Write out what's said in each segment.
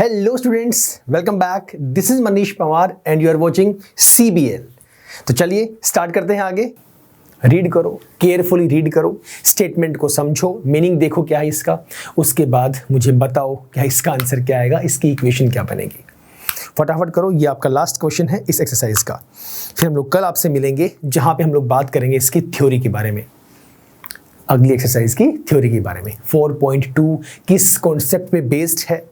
Hello students, welcome back. This is Manish Pawar and you are watching CBL। तो चलिए start करते हैं आगे। रीड करो, केयरफुली रीड करो, स्टेटमेंट को समझो, मीनिंग देखो क्या है इसका, उसके बाद मुझे बताओ क्या इसका आंसर क्या आएगा, इसकी इक्वेशन क्या बनेगी। फटाफट करो, ये आपका लास्ट क्वेश्चन है इस एक्सरसाइज का। फिर हम लोग कल आपसे मिलेंगे जहाँ पे हम लोग बात करेंगे इसकी थ्योरी के बारे में, अगली एक्सरसाइज की थ्योरी के बारे में। 4.2 किस कॉन्सेप्ट पे बेस्ड है,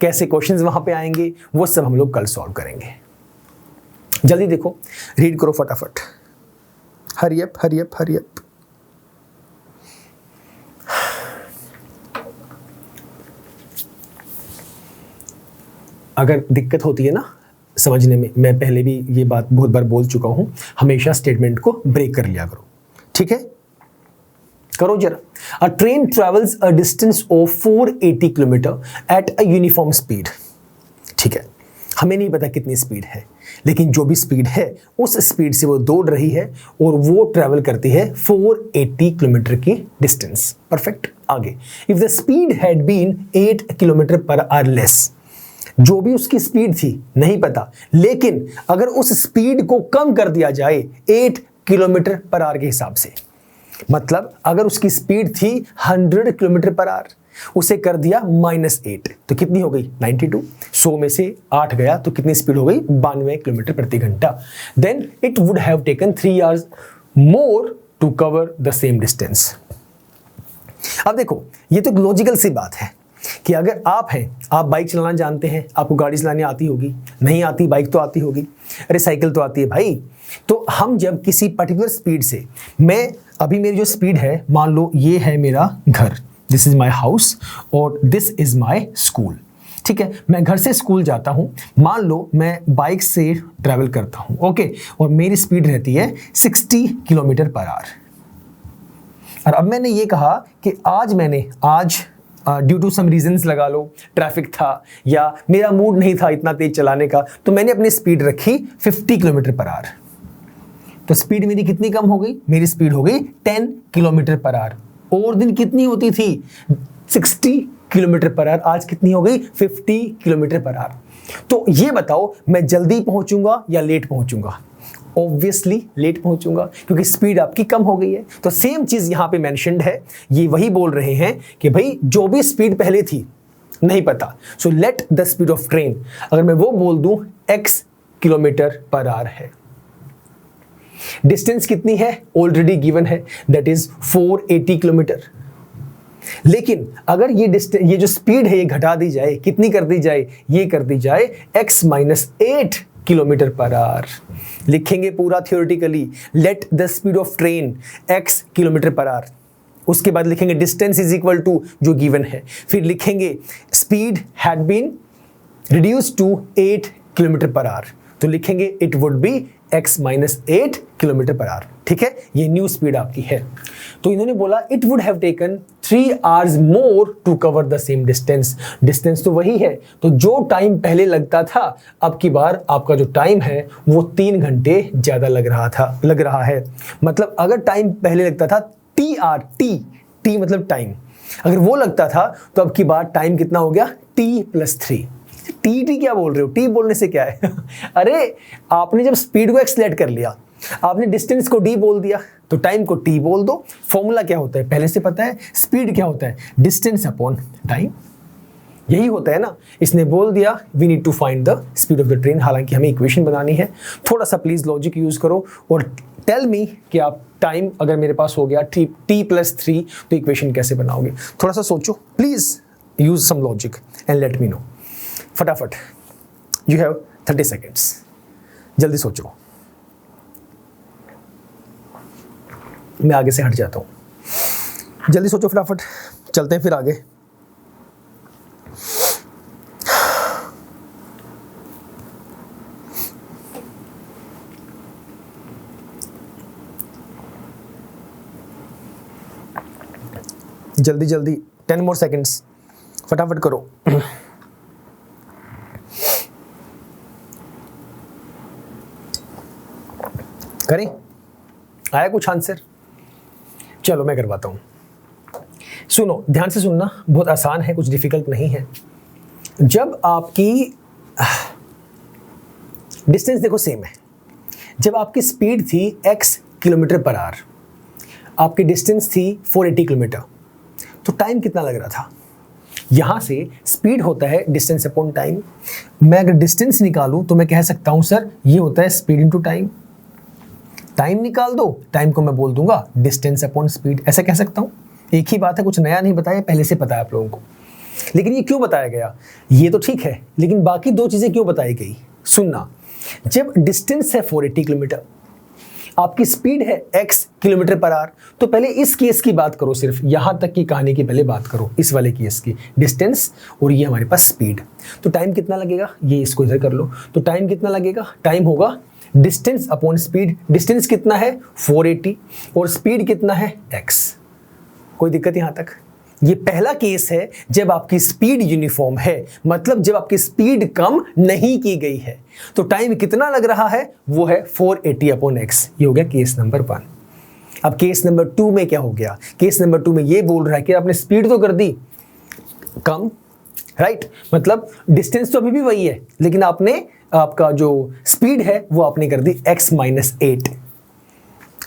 कैसे क्वेश्चंस वहां पे आएंगे, वो सब हम लोग कल सॉल्व करेंगे। जल्दी देखो, रीड करो फटाफट। Hurry up hurry up hurry up. अगर दिक्कत होती है ना समझने में, मैं पहले भी ये बात बहुत बार बोल चुका हूं, हमेशा स्टेटमेंट को ब्रेक कर लिया करो, ठीक है। करो जरा। अ train travels a distance of 480 kilometre at a uniform speed. ठीक है, हमें नहीं पता कितनी स्पीड है, लेकिन जो भी स्पीड है उस स्पीड से वो दौड़ रही है और वो ट्रेवल करती है 480 किलोमीटर की डिस्टेंस। परफेक्ट। आगे, if the speed had been 8 kilometre per hour less, जो भी उसकी स्पीड थी नहीं पता, लेकिन अगर उस स्पीड को कम कर दिया जाए 8 किलोमीटर पर आवर के हिसाब से, मतलब अगर उसकी स्पीड थी 100 किलोमीटर पर आवर, उसे कर दिया -8, तो कितनी हो गई 92। 100 में से 8 गया तो कितनी स्पीड हो गई 92 किलोमीटर प्रति घंटा। Then it would have taken 3 hours more to cover the same distance. अब देखो, ये तो लॉजिकल सी बात है कि अगर आप हैं, आप बाइक चलाना जानते हैं, आपको गाड़ी चलाने आती होगी, नहीं आती बाइक तो आती होगी, अरे साइकिल तो आती है भाई। तो हम जब किसी पर्टिकुलर स्पीड से, मैं अभी मेरी जो स्पीड है, मान लो ये है मेरा घर, दिस इज माई हाउस और दिस इज माई स्कूल, ठीक है। मैं घर से स्कूल जाता हूं, मान लो मैं बाइक से ट्रैवल करता हूं, ओके, और मेरी स्पीड रहती है 60 किलोमीटर पर आवर। और अब मैंने ये कहा कि आज ड्यू टू सम रीजंस लगा लो, ट्रैफिक था या मेरा मूड नहीं था इतना तेज चलाने का, तो मैंने अपनी स्पीड रखी 50 किलोमीटर पर आवर। तो स्पीड मेरी कितनी कम हो गई, मेरी स्पीड हो गई 10 किलोमीटर पर आवर। और दिन कितनी होती थी 60 किलोमीटर पर आवर, आज कितनी हो गई 50 किलोमीटर पर आवर। तो ये बताओ, मैं जल्दी पहुंचूंगा या लेट पहुंचूंगा? ऑब्वियसली लेट पहुंचूंगा, क्योंकि स्पीड आपकी कम हो गई है। तो सेम चीज यहां पे मेंशन्ड है, ये वही बोल रहे हैं कि भाई जो भी स्पीड पहले थी नहीं पता, so let the speed of train, अगर मैं वो बोल दूं x किलोमीटर पर आवर है, डिस्टेंस कितनी है ऑलरेडी गिवन है, दैट इज 480 किलोमीटर। लेकिन अगर ये जो स्पीड है ये घटा दी जाए, कितनी कर दी जाए, ये कर दी जाए x -8 किलोमीटर पर आवर। लिखेंगे पूरा theoretically, let the speed of train x kilometre per hour, उसके बाद लिखेंगे डिस्टेंस इज इक्वल टू जो गिवन है, फिर लिखेंगे speed had been reduced to 8 kilometre per hour, तो लिखेंगे it would be x -8 kilometre per hour. ठीक है, ये न्यू स्पीड आपकी है। तो इन्होंने बोला it would have taken 3 hours more to cover the same distance. Distance तो वही है, तो जो टाइम पहले लगता था, अब की बार आपका जो टाइम है वो 3 घंटे ज्यादा लग रहा है। मतलब अगर टाइम पहले लगता था टी मतलब टाइम, अगर वो लगता था तो अब की बार टाइम कितना हो गया t+3। टी क्या बोल रहे हो, टी बोलने से क्या है अरे आपने जब स्पीड को एक्सलेट कर लिया, आपने डिस्टेंस को डी बोल दिया, तो टाइम को टी बोल दो। फॉर्मूला क्या होता है पहले से पता है, स्पीड क्या होता है, डिस्टेंस अपॉन टाइम, यही होता है ना। इसने बोल दिया we need to find the speed of the train, हालांकि हमें इक्वेशन बनानी है। थोड़ा सा प्लीज लॉजिक यूज करो और टेल मी कि आप टाइम अगर मेरे पास हो गया t+3 तो इक्वेशन कैसे बनाओगे। थोड़ा सा सोचो please, use some logic and let me know. फटाफट, यू हैव 30 सेकेंड्स, जल्दी सोचो। मैं आगे से हट जाता हूं, जल्दी सोचो फटाफट, चलते हैं फिर आगे। जल्दी जल्दी, 10 मोर सेकेंड्स, फटाफट करो। करें, आया कुछ आंसर? चलो मैं करवाता हूं। सुनो, ध्यान से सुनना, बहुत आसान है, कुछ डिफिकल्ट नहीं है। जब आपकी डिस्टेंस देखो सेम है, जब आपकी स्पीड थी x किलोमीटर पर आवर, आपकी डिस्टेंस थी 480 किलोमीटर, तो टाइम कितना लग रहा था? यहाँ से स्पीड होता है डिस्टेंस अपॉन टाइम। मैं अगर डिस्टेंस निकालूं तो मैं कह सकता हूँ सर ये होता है स्पीड इनटू टाइम। टाइम निकाल दो, टाइम को मैं बोल दूंगा डिस्टेंस अपॉन स्पीड, ऐसा कह सकता हूँ। एक ही बात है, कुछ नया नहीं बताया, पहले से पता है आप लोगों को। लेकिन ये क्यों बताया गया? ये तो ठीक है, लेकिन बाकी दो चीज़ें क्यों बताई गई? सुनना, जब डिस्टेंस है 480 किलोमीटर, आपकी स्पीड है x किलोमीटर पर आवर, तो पहले इस केस की बात करो, सिर्फ यहां तक की कहानी की पहले बात करो, इस वाले केस की, डिस्टेंस और ये हमारे पास स्पीड। तो टाइम कितना लगेगा? ये इसको इधर कर लो, तो टाइम कितना लगेगा? टाइम होगा डिस्टेंस अपॉन स्पीड। डिस्टेंस कितना है? 480, और स्पीड कितना है? x। कोई दिक्कत यहां तक? ये पहला केस है जब आपकी स्पीड यूनिफॉर्म है, मतलब जब आपकी स्पीड कम नहीं की गई है। तो टाइम कितना लग रहा है? वो है 480 अपॉन x। ये हो गया केस नंबर 1। अब केस नंबर 2 में क्या हो गया? केस नंबर 2 में ये बोल रहा है कि आपने स्पीड तो कर दी कम, राइट, मतलब डिस्टेंस तो अभी भी वही है, लेकिन आपने आपका जो स्पीड है वो आपने कर दी x-8,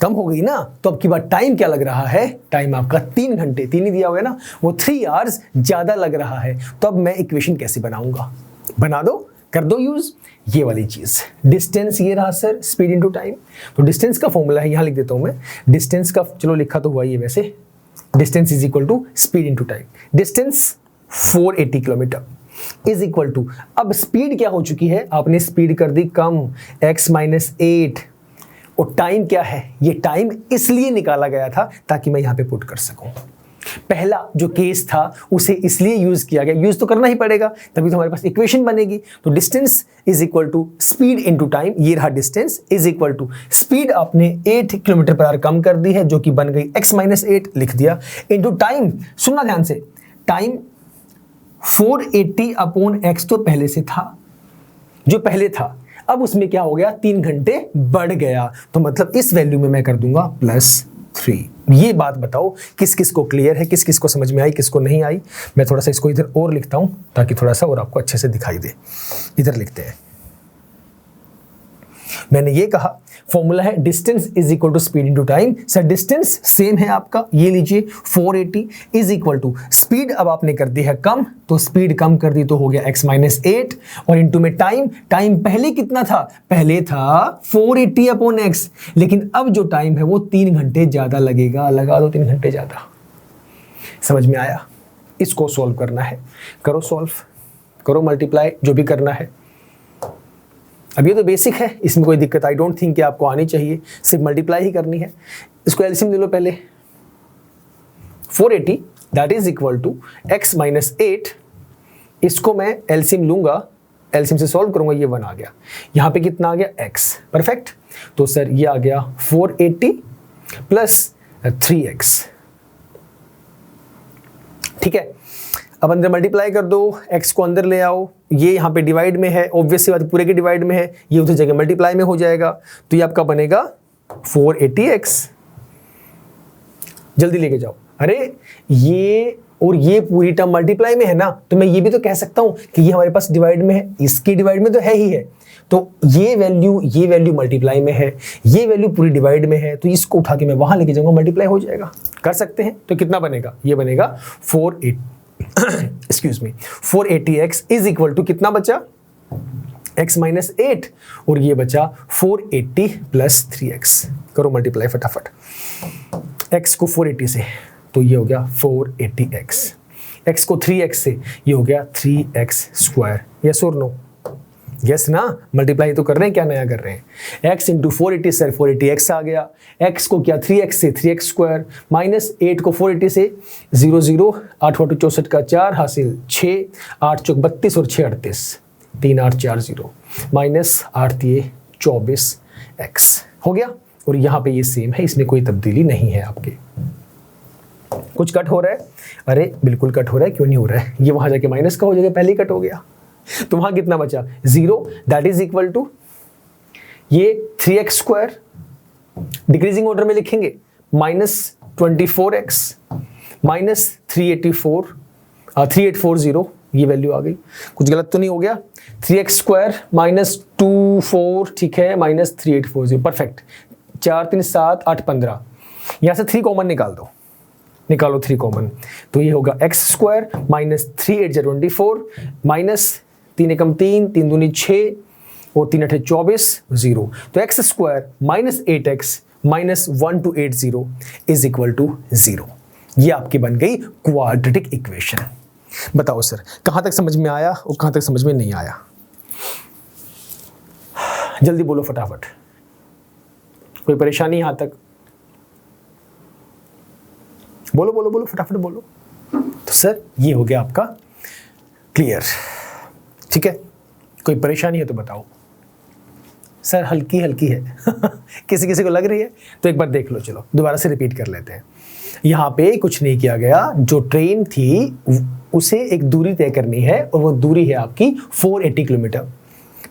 कम हो गई ना। तो अब की बात टाइम क्या लग रहा है? टाइम आपका 3 घंटे, 3 ही दिया हुआ है ना, वो 3 आवर्स ज्यादा लग रहा है। तो अब मैं इक्वेशन कैसे बनाऊंगा? बना दो, कर दो यूज ये वाली चीज। डिस्टेंस ये रहा सर, स्पीड इनटू टाइम। तो डिस्टेंस का फॉर्मूला है, यहां लिख देता हूं मैं। डिस्टेंस का, चलो लिखा तो हुआ ये वैसे, distance is equal to speed into time. Distance 480 kilometre is equal to, अब स्पीड क्या हो चुकी है? आपने स्पीड कर दी कम, x-8, और टाइम क्या है? ये टाइम इसलिए निकाला गया था ताकि मैं यहां पे पुट कर सकूं। पहला जो केस था उसे इसलिए यूज किया गया, यूज तो करना ही पड़ेगा, तभी तो हमारे पास इक्वेशन बनेगी। तो distance is equal to speed into time, ये रहा distance is equal to speed आपने 8 किलोमीटर पर आवर कम कर दी है, जो कि बन गई x-8, लिख दिया, इनटू टाइम। सुनना ध्यान से, टाइम 480 अपॉन x तो पहले से था, जो पहले था, अब उसमें क्या हो गया? 3 घंटे बढ़ गया, तो मतलब इस वैल्यू में मैं कर दूंगा +3। ये बात बताओ किस किस को क्लियर है, किस किस को समझ में आई, किसको नहीं आई? मैं थोड़ा सा इसको इधर और लिखता हूं ताकि थोड़ा सा और आपको अच्छे से दिखाई दे। इधर लिखते हैं, मैंने ये कहा फॉर्मूला है distance is equal to speed into time. Sir distance same है आपका, ये लीजिए 480 इज इक्वल टू स्पीड, अब आपने कर दी है कम, तो स्पीड कम कर दी तो हो गया x-8, और इनटू में टाइम। टाइम पहले कितना था? पहले था 480 अपॉन x, लेकिन अब जो टाइम है वो 3 घंटे ज्यादा लगेगा। लगा दो 3 घंटे ज्यादा। समझ में आया? इसको सॉल्व करना है, करो सॉल्व, करो मल्टीप्लाई, जो भी करना है। अब ये तो बेसिक है, इसमें कोई दिक्कत आई डोंट थिंक कि आपको आनी चाहिए, सिर्फ मल्टीप्लाई ही करनी है। इसको एलसीएम ले लो पहले। 480 that is equal to x-8, इसको मैं एलसीएम लूंगा, एलसीएम से सॉल्व करूंगा, ये 1 आ गया। यहाँ पे कितना आ गया? x, perfect. तो सर ये आ गया 480 प्लस 3x, ठीक है। अब अंदर मल्टीप्लाई कर दो, x को अंदर ले आओ, ये यहाँ पे डिवाइड में है, ऑब्वियस सी बात पूरे के डिवाइड में है, ये उधर जगह मल्टीप्लाई में हो जाएगा, तो ये आपका बनेगा 480x। जल्दी लेके जाओ। अरे ये और ये पूरी टर्म मल्टीप्लाई में है ना, तो मैं ये भी तो कह सकता हूँ कि ये हमारे पास डिवाइड में है, इसकी डिवाइड में तो है ही है, तो ये वैल्यू मल्टीप्लाई में है, ये वैल्यू पूरी डिवाइड में है, तो इसको उठा के मैं वहां लेके जाऊंगा, मल्टीप्लाई हो जाएगा। कर सकते हैं? तो कितना बनेगा? ये बनेगा 480x इज इक्वल टू कितना बचा? x-8, और ये बचा 480 प्लस 3x। करो मल्टीप्लाई फटाफट, x को 480 से तो ये हो गया 480x, x को 3x से ये हो गया 3x²। यस और नो? यस ना? मल्टीप्लाई तो कर रहे हैं, क्या नया कर रहे हैं? x इंटू 480 सर 480x आ गया, x को क्या 3x से 3x² माइनस 8 को 480 से 0 0 8 4 64 का 4 हासिल 6 8 चौक 32 और 6 38 3 8 4 0 माइनस 8 24x हो गया। और यहाँ पे ये सेम है, इसमें कोई तब्दीली नहीं है आपके। कुछ कट हो रहा है? अरे बिल्कुल कट हो रहा है, क्यों नहीं हो रहा है? ये वहां जाके माइनस का हो जाएगा, पहले ही कट हो गया, तो वहां कितना बचा? 0 दैट इज इक्वल टू ये 3x², डिक्रीजिंग ऑर्डर में लिखेंगे, माइनस 24x माइनस 3840 ये वैल्यू आ गई, कुछ गलत तो नहीं हो गया। 3x² माइनस 2 4, ठीक है, माइनस 3840, परफेक्ट। 4 3 7 8 15, यहाँ से 3 कॉमन निकाल दो, निकालो 3 कॉमन, तो ये होगा x² माइनस 3 8 24 माइनस 3 एकम 3 3 दूनी 6 और 3 8 24 0। तो x² minus 8x minus 1280 is equal to 0। ये आपकी बन गई क्वाड्रेटिक इक्वेशन। बताओ सर कहां तक समझ में आया और कहां तक समझ में नहीं आया? जल्दी बोलो फटाफट, कोई परेशानी यहां तक? बोलो बोलो बोलो फटाफट बोलो। तो सर ये हो गया आपका क्लियर, ठीक है। कोई परेशानी है तो बताओ। सर हल्की हल्की है किसी किसी को लग रही है तो एक बार देख लो, चलो दोबारा से रिपीट कर लेते हैं। यहाँ पे कुछ नहीं किया गया, जो ट्रेन थी उसे एक दूरी तय करनी है और वो दूरी है आपकी 480 किलोमीटर,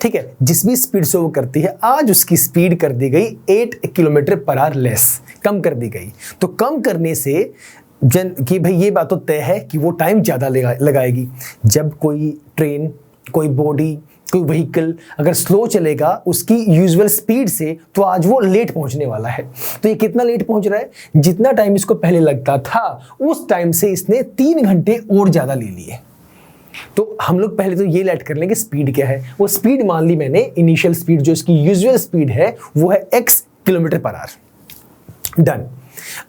ठीक है। जिस भी स्पीड से वो करती है, आज उसकी स्पीड कर दी गई 8 किलोमीटर पर आवर लेस, कम कर दी गई। तो कम करने से कि भाई ये बात तो तय है कि वो टाइम ज़्यादा लगाएगी। जब कोई ट्रेन, कोई बॉडी, कोई व्हीकल अगर स्लो चलेगा उसकी यूजुअल स्पीड से, तो आज वो लेट पहुंचने वाला है। तो ये कितना लेट पहुंच रहा है? जितना टाइम इसको पहले लगता था उस टाइम से इसने 3 घंटे और ज़्यादा ले लिए। तो हम लोग पहले तो ये लेट कर लेंगे स्पीड क्या है। वो स्पीड मान ली मैंने, इनिशियल स्पीड जो इसकी यूजुअल स्पीड है वो है x kilometre per our. Done.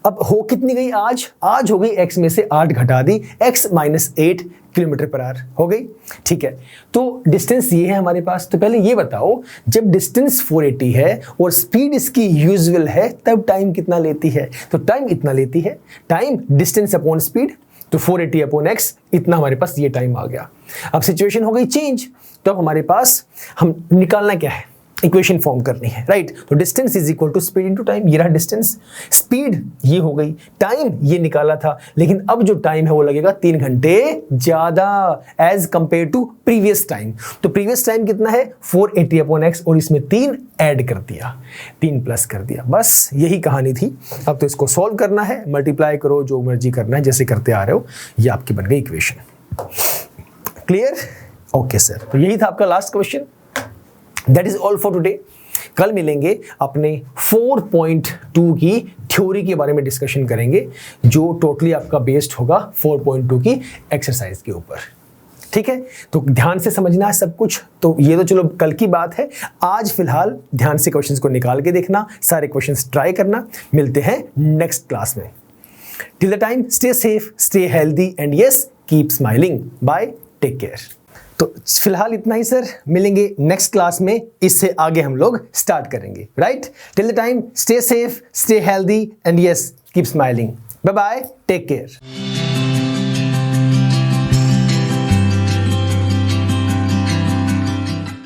अब हो कितनी गई आज हो गई x में से 8 घटा दी, x minus 8 kilometre per our हो गई, ठीक है। तो डिस्टेंस ये है हमारे पास। तो पहले ये बताओ, जब डिस्टेंस 480 है और स्पीड इसकी यूजुअल है, तब टाइम कितना लेती है? तो टाइम इतना लेती है, टाइम डिस्टेंस अपॉन स्पीड, तो 480 अपॉन x, इतना हमारे पास ये टाइम आ गया। अब सिचुएशन हो गई चेंज, तो अब हमारे पास हम निकालना क्या है, इक्वेशन फॉर्म करनी है, राइट। तो distance is equal to speed into time. ये रहा डिस्टेंस, स्पीड ये हो गई, टाइम ये निकाला था, लेकिन अब जो टाइम है वो लगेगा 3 घंटे ज्यादा as compare to previous time. तो प्रीवियस टाइम कितना है? 480 अपॉन x, और इसमें 3 ऐड कर दिया, 3 प्लस कर दिया, बस यही कहानी थी। अब तो इसको सॉल्व करना है, मल्टीप्लाई करो, जो मर्जी करना है, जैसे करते आ रहे हो। ये आपकी बन गई इक्वेशन। क्लियर? ओके सर, तो यही था आपका last question. That is all for today। कल मिलेंगे, अपने 4.2 की थ्योरी के बारे में डिस्कशन करेंगे, जो टोटली आपका बेस्ड होगा 4.2 की एक्सरसाइज के ऊपर, ठीक है। तो ध्यान से समझना है सब कुछ। तो ये तो चलो कल की बात है, आज फिलहाल ध्यान से क्वेश्चंस को निकाल के देखना, सारे क्वेश्चंस ट्राई करना। मिलते हैं नेक्स्ट क्लास में। Till the time stay safe, stay healthy and yes keep smiling. Bye, take care. तो फिलहाल इतना ही सर, मिलेंगे नेक्स्ट क्लास में, इससे आगे हम लोग स्टार्ट करेंगे, right. Till the time stay safe, stay healthy and yes keep smiling. Bye bye, take care.